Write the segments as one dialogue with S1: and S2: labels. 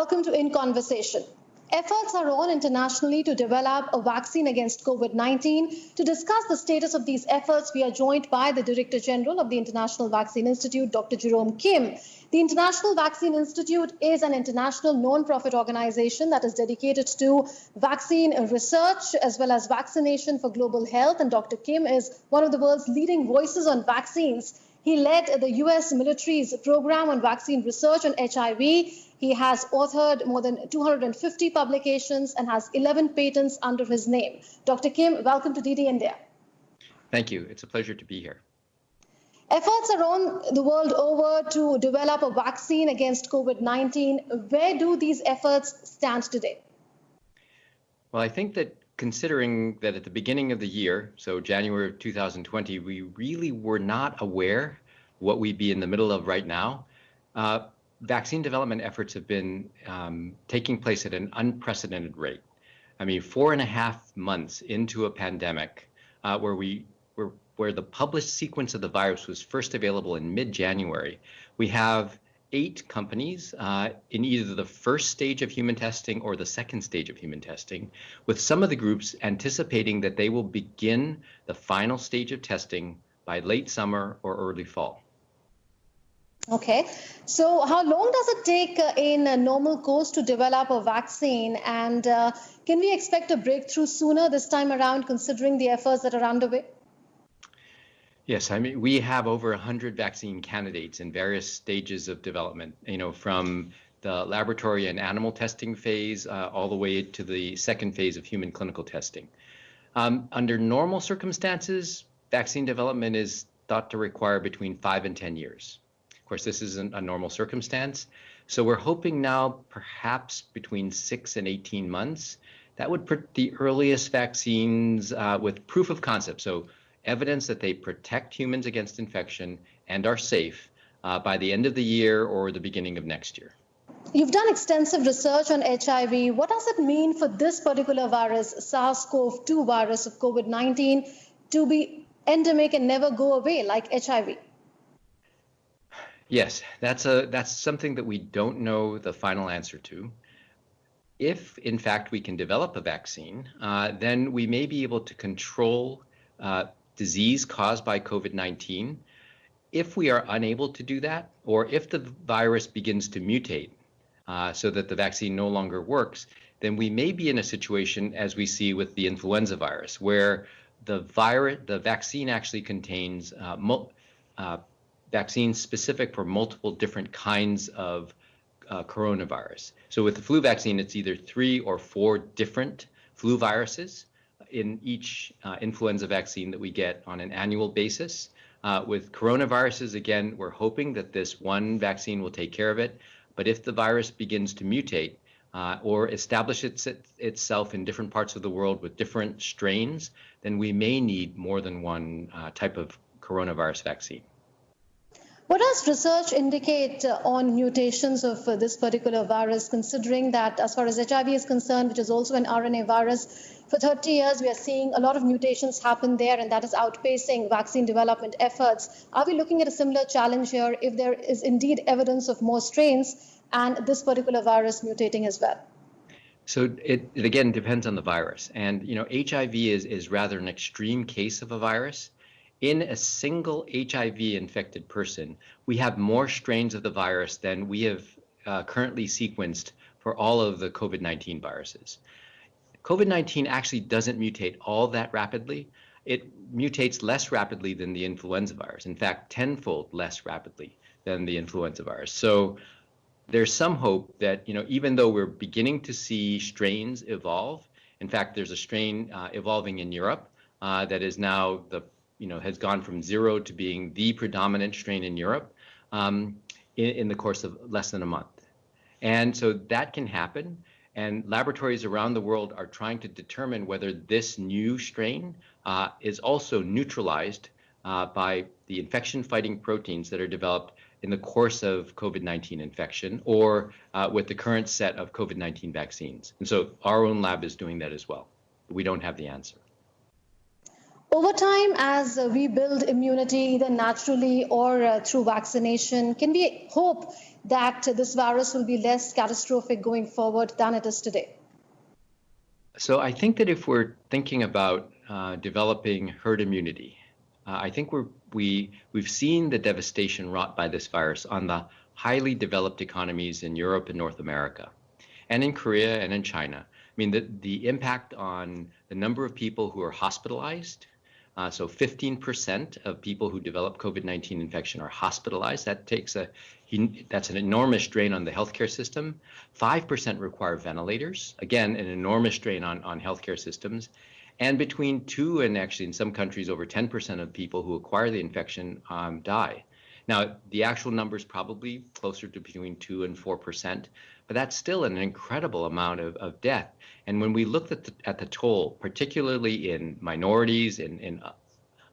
S1: welcome to In Conversation. Efforts are on internationally to develop a vaccine against COVID-19. To discuss the status of these efforts, we are joined by the Director General of the International Vaccine Institute, Dr. Jerome Kim. The International Vaccine Institute is an international non-profit organization that is dedicated to vaccine research as well as vaccination for global health. And Dr. Kim is one of the world's leading voices on vaccines. He led the US military's program on vaccine research on HIV. He has authored more than 250 publications and has 11 patents under his name. Dr. Kim, welcome to DD India.
S2: Thank you. It's a pleasure to be here.
S1: Efforts are on the world over to develop a vaccine against COVID-19. Where do these efforts stand today?
S2: Well, I think that considering that at the beginning of the year, so January of 2020, we really were not aware what we'd be in the middle of right now. Vaccine development efforts have been taking place at an unprecedented rate. I mean, 4.5 months into a pandemic where the published sequence of the virus was first available in mid-January, we have 8 companies in either the first stage of human testing or the second stage of human testing, with some of the groups anticipating that they will begin the final stage of testing by late summer or early fall.
S1: Okay, so how long does it take in a normal course to develop a vaccine, and can we expect a breakthrough sooner this time around considering the efforts that are underway?
S2: Yes, I mean, we have over 100 vaccine candidates in various stages of development, from the laboratory and animal testing phase all the way to the second phase of human clinical testing. Under normal circumstances, vaccine development is thought to require between 5 and 10 years. Of course, this isn't a normal circumstance. So we're hoping now perhaps between 6 and 18 months. That would put the earliest vaccines with proof of concept, so evidence that they protect humans against infection and are safe by the end of the year or the beginning of next year.
S1: You've done extensive research on HIV. What does it mean for this particular virus, SARS-CoV-2 virus of COVID-19, to be endemic and never go away like HIV?
S2: Yes, that's something that we don't know the final answer to. If, in fact, we can develop a vaccine, then we may be able to control disease caused by COVID-19. If we are unable to do that, or if the virus begins to mutate so that the vaccine no longer works, then we may be in a situation as we see with the influenza virus, where the vaccine actually contains vaccines specific for multiple different kinds of coronavirus. So with the flu vaccine, it's either 3 or 4 different flu viruses in each influenza vaccine that we get on an annual basis. With coronaviruses, again, we're hoping that this one vaccine will take care of it. But if the virus begins to mutate or establish itself in different parts of the world with different strains, then we may need more than one type of coronavirus vaccine.
S1: What does research indicate on mutations of this particular virus, considering that as far as HIV is concerned, which is also an RNA virus, for 30 years we are seeing a lot of mutations happen there, and that is outpacing vaccine development efforts. Are we looking at a similar challenge here if there is indeed evidence of more strains and this particular virus mutating as well?
S2: So it again depends on the virus. And HIV is rather an extreme case of a virus. In a single HIV-infected person, we have more strains of the virus than we have currently sequenced for all of the COVID-19 viruses. COVID-19 actually doesn't mutate all that rapidly. It mutates less rapidly than the influenza virus. In fact, 10-fold less rapidly than the influenza virus. So there's some hope that, even though we're beginning to see strains evolve, in fact, there's a strain evolving in Europe that is now has gone from 0 to being the predominant strain in Europe in the course of less than a month. And so that can happen. And laboratories around the world are trying to determine whether this new strain is also neutralized by the infection-fighting proteins that are developed in the course of COVID-19 infection or with the current set of COVID-19 vaccines. And so our own lab is doing that as well. We don't have the answer.
S1: Over time, as we build immunity either naturally or through vaccination, can we hope that this virus will be less catastrophic going forward than it is today?
S2: So I think that if we're thinking about developing herd immunity, I think we've seen the devastation wrought by this virus on the highly developed economies in Europe and North America, and in Korea and in China. I mean, the impact on the number of people who are hospitalized. So 15% of people who develop COVID-19 infection are hospitalized. That's an enormous strain on the healthcare system. 5% require ventilators. Again, an enormous strain on healthcare systems. And between 2 and actually in some countries over 10% of people who acquire the infection die. Now, the actual number is probably closer to between 2 and 4%, but that's still an incredible amount of death. And when we look at the toll, particularly in minorities, in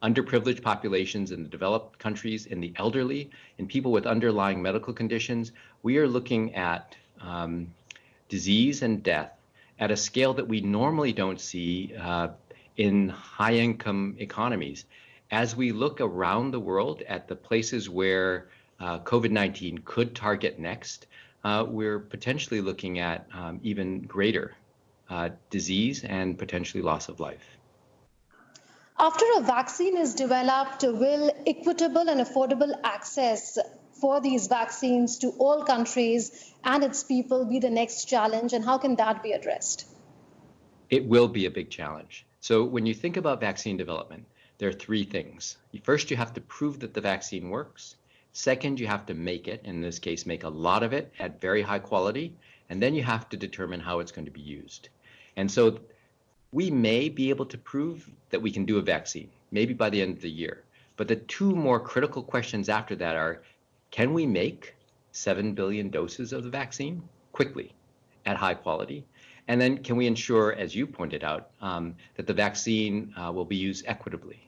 S2: underprivileged populations in the developed countries, in the elderly, in people with underlying medical conditions, we are looking at disease and death at a scale that we normally don't see in high-income economies. As we look around the world at the places where COVID-19 could target next, we're potentially looking at even greater disease and potentially loss of life.
S1: After a vaccine is developed, will equitable and affordable access for these vaccines to all countries and its people be the next challenge, and how can that be addressed?
S2: It will be a big challenge. So when you think about vaccine development, there are 3 things. First, you have to prove that the vaccine works. Second, you have to make it, in this case, make a lot of it at very high quality. And then you have to determine how it's going to be used. And so we may be able to prove that we can do a vaccine, maybe by the end of the year. But the 2 more critical questions after that are, can we make 7 billion doses of the vaccine quickly at high quality? And then can we ensure, as you pointed out, that the vaccine will be used equitably?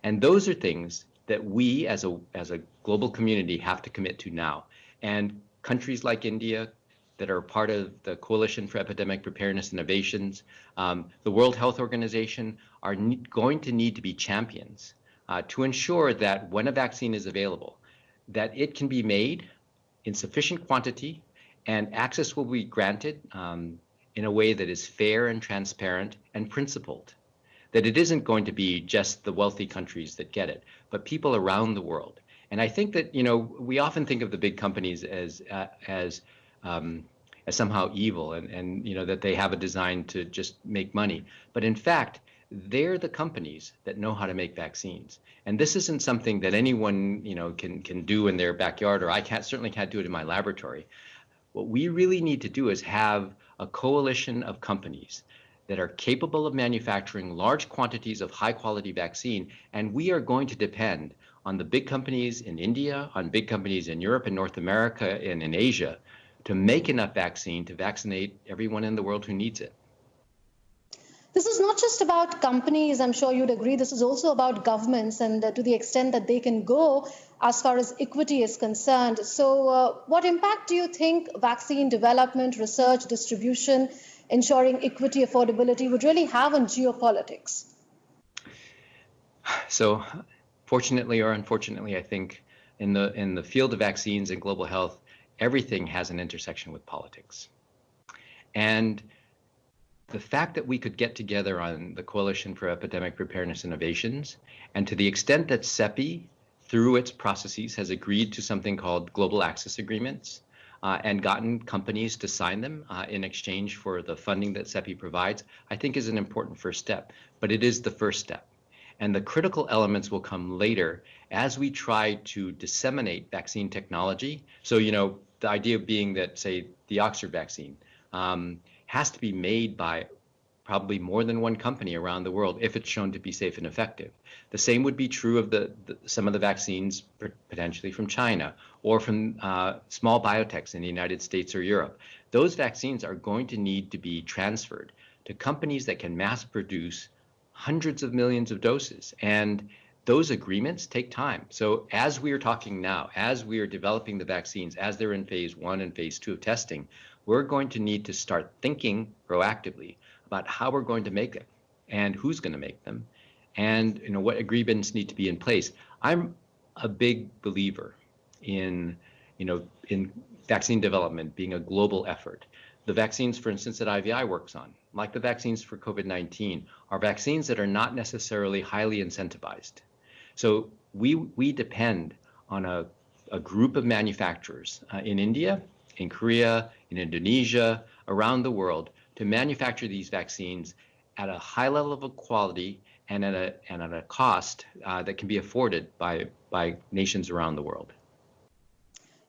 S2: And those are things that we as a global community have to commit to now. And countries like India that are part of the Coalition for Epidemic Preparedness Innovations, the World Health Organization are going to need to be champions to ensure that when a vaccine is available, that it can be made in sufficient quantity and access will be granted in a way that is fair and transparent and principled. That it isn't going to be just the wealthy countries that get it, but people around the world. And I think that, we often think of the big companies as somehow evil and that they have a design to just make money. But in fact, they're the companies that know how to make vaccines. And this isn't something that anyone, can do in their backyard, or I certainly can't do it in my laboratory. What we really need to do is have a coalition of companies that are capable of manufacturing large quantities of high quality vaccine. And we are going to depend on the big companies in India, on big companies in Europe and North America and in Asia to make enough vaccine to vaccinate everyone in the world who needs it.
S1: This is not just about companies, I'm sure you'd agree. This is also about governments and to the extent that they can go as far as equity is concerned. So what impact do you think vaccine development, research, distribution, ensuring equity, affordability would really have on geopolitics?
S2: So fortunately or unfortunately, I think in the field of vaccines and global health, everything has an intersection with politics. And the fact that we could get together on the Coalition for Epidemic Preparedness Innovations, and to the extent that CEPI, through its processes, has agreed to something called global access agreements and gotten companies to sign them in exchange for the funding that CEPI provides, I think is an important first step. But it is the first step. And the critical elements will come later as we try to disseminate vaccine technology. So, the idea being that, say, the Oxford vaccine has to be made by probably more than one company around the world if it's shown to be safe and effective. The same would be true of some of the vaccines potentially from China or from small biotechs in the United States or Europe. Those vaccines are going to need to be transferred to companies that can mass produce hundreds of millions of doses. And those agreements take time. So as we are talking now, as we are developing the vaccines, as they're in phase 1 and phase 2 of testing, we're going to need to start thinking proactively about how we're going to make them and who's going to make them and what agreements need to be in place. I'm a big believer in in vaccine development being a global effort. The vaccines, for instance, that IVI works on, like the vaccines for COVID-19, are vaccines that are not necessarily highly incentivized. So we depend on a group of manufacturers in India, in Korea, in Indonesia, around the world to manufacture these vaccines at a high level of quality and at a cost that can be afforded by nations around the world.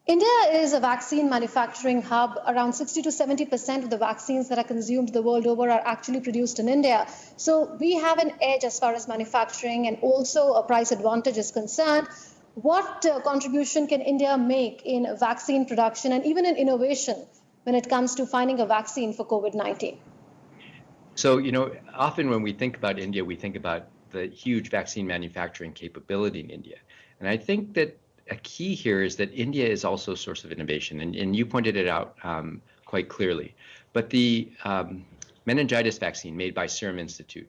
S1: India is a vaccine manufacturing hub. Around 60 to 70% of the vaccines that are consumed the world over are actually produced in India. So we have an edge as far as manufacturing and also a price advantage is concerned. What contribution can India make in vaccine production and even in innovation when it comes to finding a vaccine for COVID-19?
S2: So, often when we think about India, we think about the huge vaccine manufacturing capability in India. And I think that a key here is that India is also a source of innovation, and you pointed it out quite clearly. But the meningitis vaccine made by Serum Institute,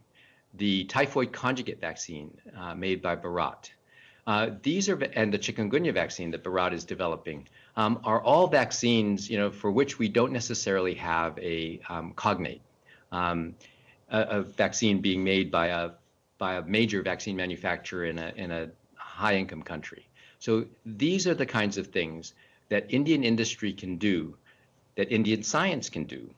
S2: the typhoid conjugate vaccine made by Bharat, and the chikungunya vaccine that Bharat is developing are all vaccines, for which we don't necessarily have a cognate, a vaccine being made by a major vaccine manufacturer in a high-income country. So these are the kinds of things that Indian industry can do, that Indian science can do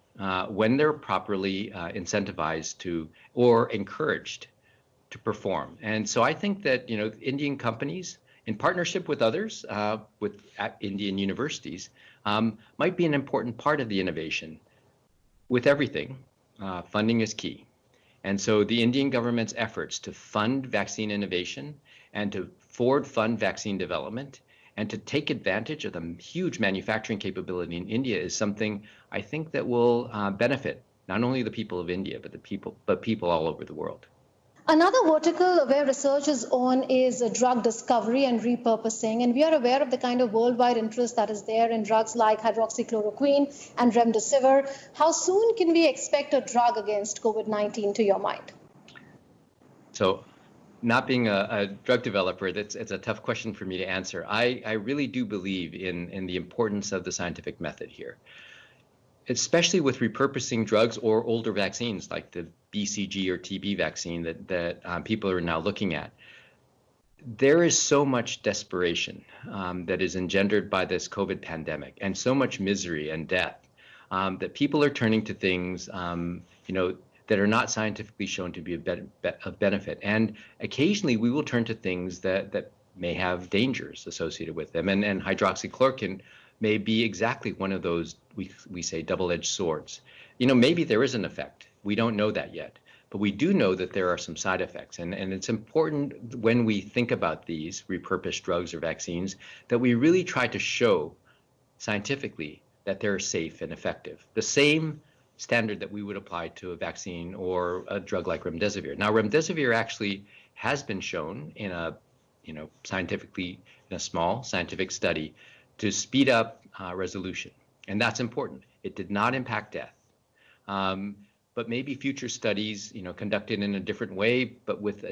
S2: when they're properly incentivized to or encouraged to perform. And so I think that Indian companies, in partnership with others, with Indian universities, might be an important part of the innovation. With everything, funding is key. And so the Indian government's efforts to fund vaccine innovation and to forward fund vaccine development and to take advantage of the huge manufacturing capability in India is something I think that will benefit not only the people of India, but people all over the world.
S1: Another vertical where research is on is drug discovery and repurposing. And we are aware of the kind of worldwide interest that is there in drugs like hydroxychloroquine and remdesivir. How soon can we expect a drug against COVID-19 to your mind?
S2: So, not being a drug developer, it's a tough question for me to answer. I really do believe in the importance of the scientific method here, especially with repurposing drugs or older vaccines like the BCG or TB vaccine that people are now looking at. There is so much desperation that is engendered by this COVID pandemic and so much misery and death that people are turning to things, that are not scientifically shown to be of benefit. And occasionally we will turn to things that may have dangers associated with them. And hydroxychloroquine may be exactly one of those, we say, double-edged swords. Maybe there is an effect. We don't know that yet. But we do know that there are some side effects. And it's important when we think about these repurposed drugs or vaccines that we really try to show scientifically that they're safe and effective. The same standard that we would apply to a vaccine or a drug like remdesivir. Now, remdesivir actually has been shown in a small scientific study to speed up resolution, and that's important. It did not impact death, but maybe future studies, conducted in a different way, but with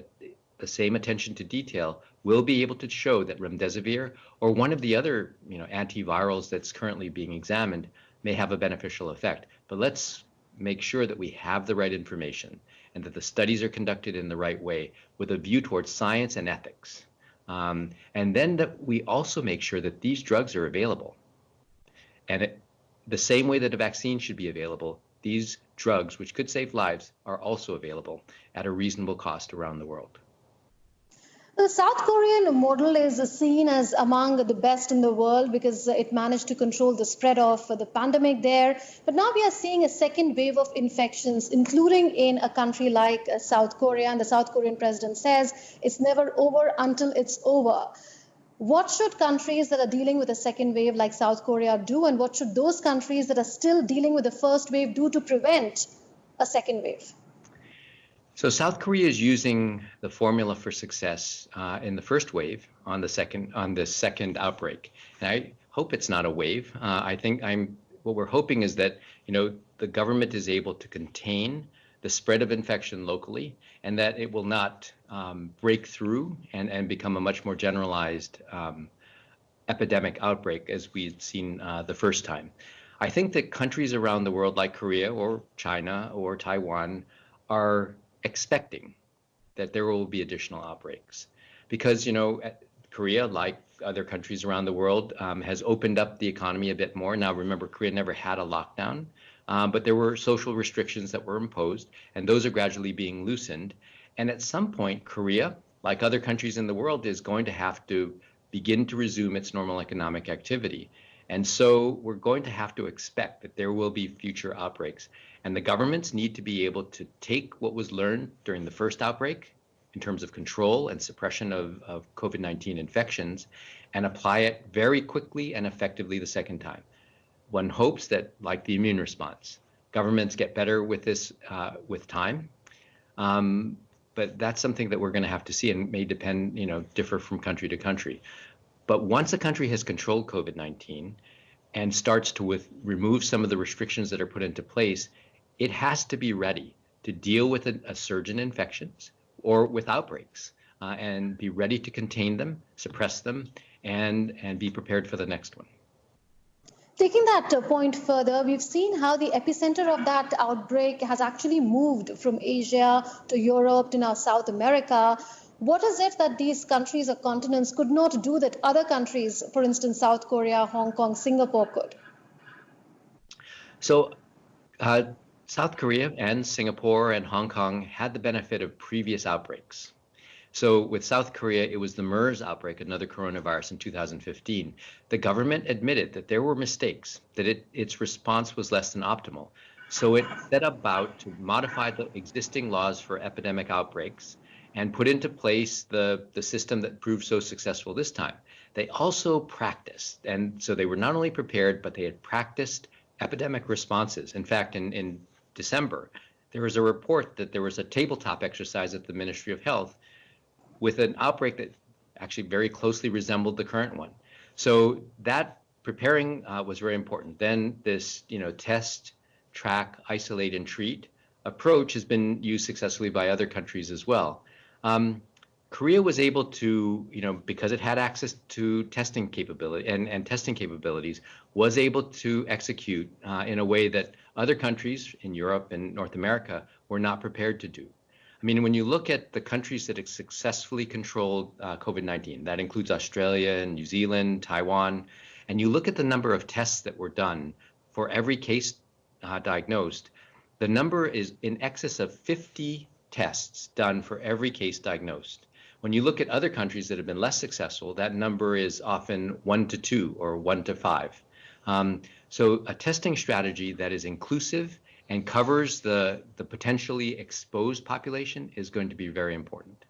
S2: the same attention to detail, will be able to show that remdesivir or one of the other, antivirals that's currently being examined may have a beneficial effect. But let's make sure that we have the right information and that the studies are conducted in the right way with a view towards science and ethics. And then that we also make sure that these drugs are available. And the same way that a vaccine should be available, these drugs, which could save lives, are also available at a reasonable cost around the world.
S1: The South Korean model is seen as among the best in the world because it managed to control the spread of the pandemic there. But now we are seeing a second wave of infections, including in a country like South Korea. And the South Korean president says it's never over until it's over. What should countries that are dealing with a second wave like South Korea do? And what should those countries that are still dealing with the first wave do to prevent a second wave?
S2: So South Korea is using the formula for success in the first wave on this second outbreak. And I hope it's not a wave. I think what we're hoping is that the government is able to contain the spread of infection locally, and that it will not break through and become a much more generalized epidemic outbreak as we'd seen the first time. I think that countries around the world like Korea or China or Taiwan are expecting that there will be additional outbreaks because, Korea, like other countries around the world, has opened up the economy a bit more. Now, remember, Korea never had a lockdown, but there were social restrictions that were imposed, and those are gradually being loosened. And at some point, Korea, like other countries in the world, is going to have to begin to resume its normal economic activity. And so we're going to have to expect that there will be future outbreaks. And the governments need to be able to take what was learned during the first outbreak in terms of control and suppression of COVID-19 infections and apply it very quickly and effectively the second time. One hopes that, like the immune response, governments get better with this with time. But that's something that we're going to have to see and may depend, differ from country to country. But once a country has controlled COVID-19 and starts to remove some of the restrictions that are put into place, it has to be ready to deal with a surge in infections or with outbreaks and be ready to contain them, suppress them, and be prepared for the next one.
S1: Taking that point further, we've seen how the epicenter of that outbreak has actually moved from Asia to Europe to now South America. What is it that these countries or continents could not do that other countries, for instance, South Korea, Hong Kong, Singapore, could?
S2: So South Korea and Singapore and Hong Kong had the benefit of previous outbreaks. So with South Korea, it was the MERS outbreak, another coronavirus in 2015. The government admitted that there were mistakes, that its response was less than optimal. So it set about to modify the existing laws for epidemic outbreaks and put into place the system that proved so successful this time. They also practiced, and so they were not only prepared, but they had practiced epidemic responses. In fact, in December, there was a report that there was a tabletop exercise at the Ministry of Health with an outbreak that actually very closely resembled the current one. So that preparing was very important. Then this, test, track, isolate, and treat approach has been used successfully by other countries as well. Korea was able to, because it had access to testing capability and testing capabilities, was able to execute in a way that other countries in Europe and North America were not prepared to do. I mean, when you look at the countries that have successfully controlled COVID-19, that includes Australia and New Zealand, Taiwan, and you look at the number of tests that were done for every case diagnosed, the number is in excess of 50 tests done for every case diagnosed. When you look at other countries that have been less successful, that number is often 1 to 2 or 1 to 5. So a testing strategy that is inclusive and covers the potentially exposed population is going to be very important.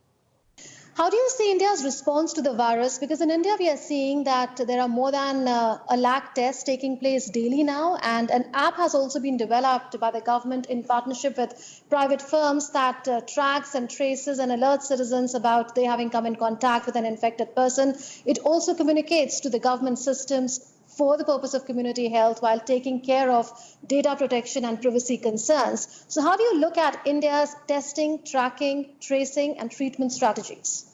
S1: How do you see India's response to the virus? Because in India, we are seeing that there are more than a lakh tests taking place daily now, and an app has also been developed by the government in partnership with private firms that tracks and traces and alerts citizens about they having come in contact with an infected person. It also communicates to the government systems for the purpose of community health while taking care of data protection and privacy concerns. So how do you look at India's testing, tracking, tracing, and treatment strategies?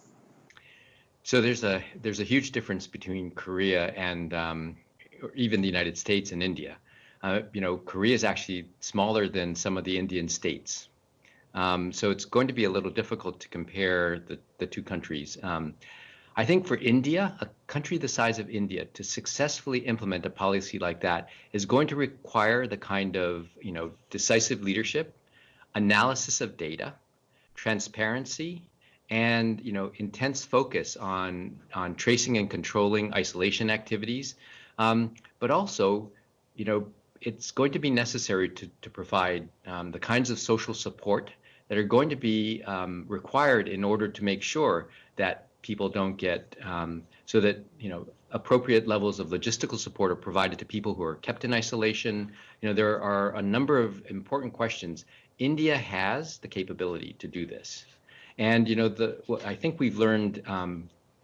S2: So there's a huge difference between Korea and or even the United States and India. Korea is actually smaller than some of the Indian states. So it's going to be a little difficult to compare the two countries. I think for India, a country the size of India, to successfully implement a policy like that is going to require the kind of, decisive leadership, analysis of data, transparency, and, intense focus on tracing and controlling isolation activities. But also, it's going to be necessary to provide the kinds of social support that are going to be required in order to make sure that people don't get, so that, appropriate levels of logistical support are provided to people who are kept in isolation. There are a number of important questions. India has the capability to do this. And, what I think we've learned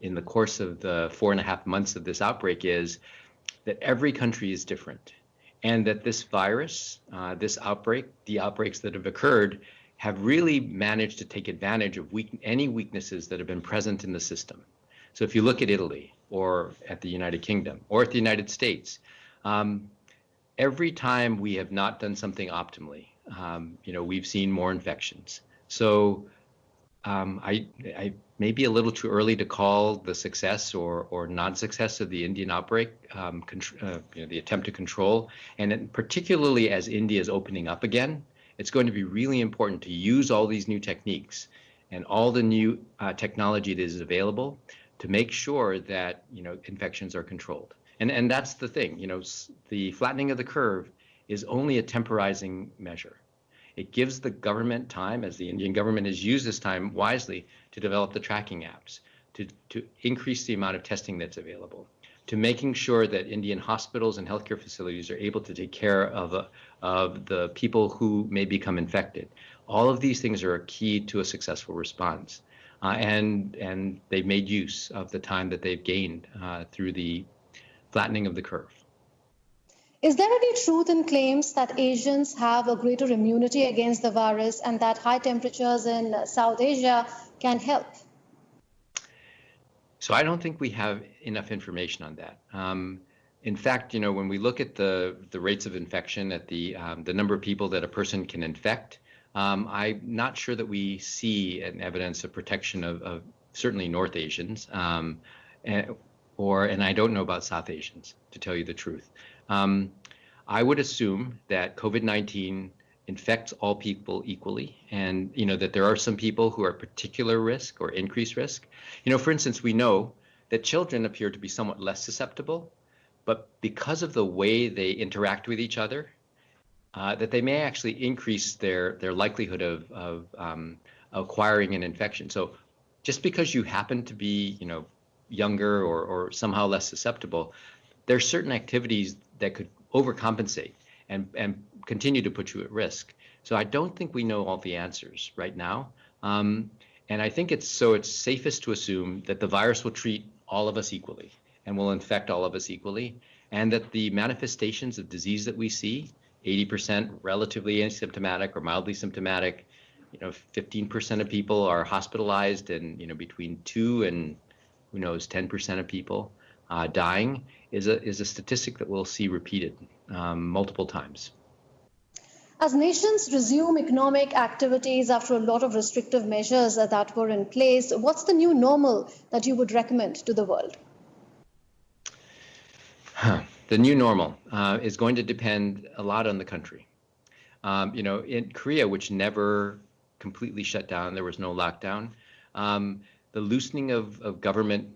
S2: in the course of the 4.5 months of this outbreak is that every country is different. And that this virus, this outbreak, the outbreaks that have occurred, have really managed to take advantage of any weaknesses that have been present in the system. So if you look at Italy or at the United Kingdom or at the United States, every time we have not done something optimally, we've seen more infections. So I may be a little too early to call the success or non-success of the Indian outbreak, the attempt to control, and particularly as India is opening up again, it's going to be really important to use all these new techniques and all the new technology that is available to make sure that infections are controlled. And that's the thing, the flattening of the curve is only a temporizing measure. It gives the government time, as the Indian government has used this time wisely, to develop the tracking apps, to increase the amount of testing that's available, to making sure that Indian hospitals and healthcare facilities are able to take care of the people who may become infected. All of these things are a key to a successful response. And they've made use of the time that they've gained through the flattening of the curve.
S1: Is there any truth in claims that Asians have a greater immunity against the virus and that high temperatures in South Asia can help?
S2: So I don't think we have enough information on that. In fact, when we look at the rates of infection, at the number of people that a person can infect, I'm not sure that we see an evidence of protection of certainly North Asians, and I don't know about South Asians, to tell you the truth. I would assume that COVID-19 infects all people equally, and that there are some people who are at particular risk or increased risk. For instance, we know that children appear to be somewhat less susceptible, but because of the way they interact with each other, that they may actually increase their likelihood of acquiring an infection. So just because you happen to be younger or somehow less susceptible, there are certain activities that could overcompensate and continue to put you at risk. So I don't think we know all the answers right now. And I think it's safest to assume that the virus will treat all of us equally and will infect all of us equally, and that the manifestations of disease that we see, 80% relatively asymptomatic or mildly symptomatic, 15% of people are hospitalized, and between 2 and 10% of people dying is a statistic that we'll see repeated multiple times.
S1: As nations resume economic activities after a lot of restrictive measures that were in place, what's the new normal that you would recommend to the world?
S2: The new normal is going to depend a lot on the country. In Korea, which never completely shut down, there was no lockdown, the loosening of government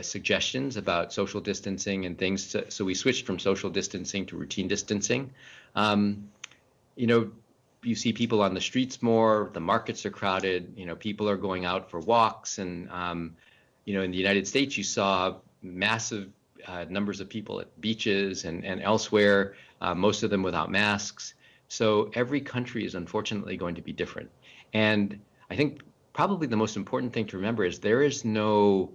S2: suggestions about social distancing and things. So we switched from social distancing to routine distancing. You see people on the streets more, the markets are crowded, people are going out for walks. And, in the United States, you saw massive numbers of people at beaches and elsewhere, most of them without masks. So every country is unfortunately going to be different. And I think probably the most important thing to remember is there is no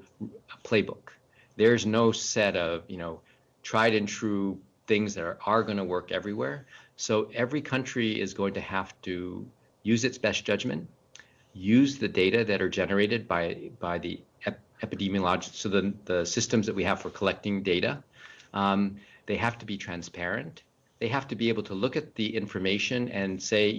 S2: playbook. There's no set of, tried and true things that are going to work everywhere. So every country is going to have to use its best judgment, use the data that are generated by the epidemiological, so the systems that we have for collecting data. They have to be transparent. They have to be able to look at the information and say,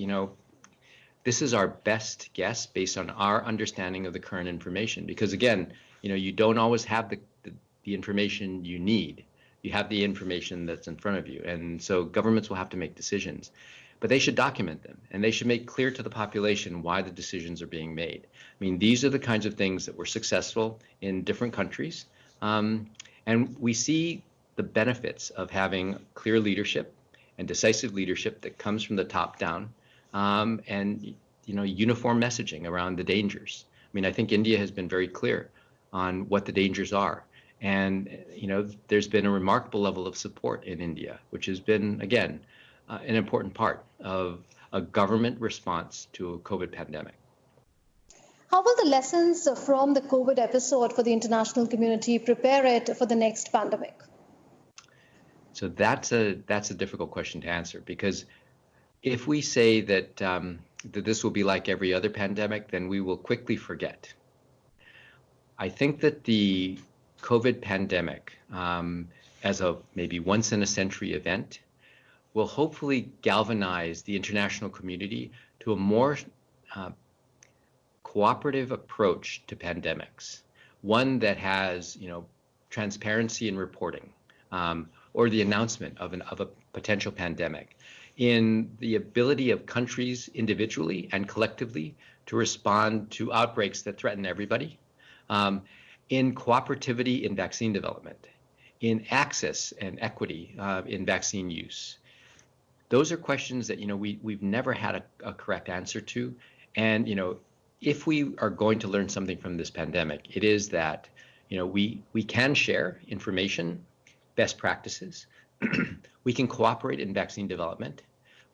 S2: this is our best guess based on our understanding of the current information. Because again, you don't always have the information you need. You have the information that's in front of you. And so governments will have to make decisions, but they should document them, and they should make clear to the population why the decisions are being made. I mean, these are the kinds of things that were successful in different countries. And we see the benefits of having clear leadership and decisive leadership that comes from the top down, and uniform messaging around the dangers. I mean, I think India has been very clear on what the dangers are. And, there's been a remarkable level of support in India, which has been, again, an important part of a government response to a COVID pandemic.
S1: How will the lessons from the COVID episode for the international community prepare it for the next pandemic?
S2: So that's a difficult question to answer, because If we say that that this will be like every other pandemic, then we will quickly forget. I think that the COVID pandemic, as a maybe once in a century event, will hopefully galvanize the international community to a more cooperative approach to pandemics, one that has, transparency in reporting, or the announcement of a potential pandemic, in the ability of countries individually and collectively to respond to outbreaks that threaten everybody, in cooperativity in vaccine development, in access and equity in vaccine use. Those are questions that we've never had a correct answer to, and if we are going to learn something from this pandemic, it is that we can share information, best practices. We can cooperate in vaccine development.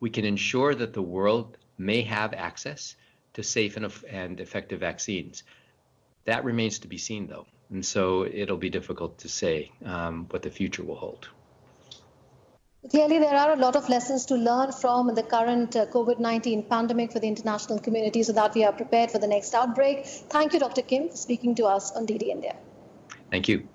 S2: We can ensure that the world may have access to safe and effective vaccines. That remains to be seen, though, and so it'll be difficult to say what the future will hold.
S1: Clearly, there are a lot of lessons to learn from the current COVID-19 pandemic for the international community so that we are prepared for the next outbreak. Thank you, Dr. Kim, for speaking to us on DD India.
S2: Thank you.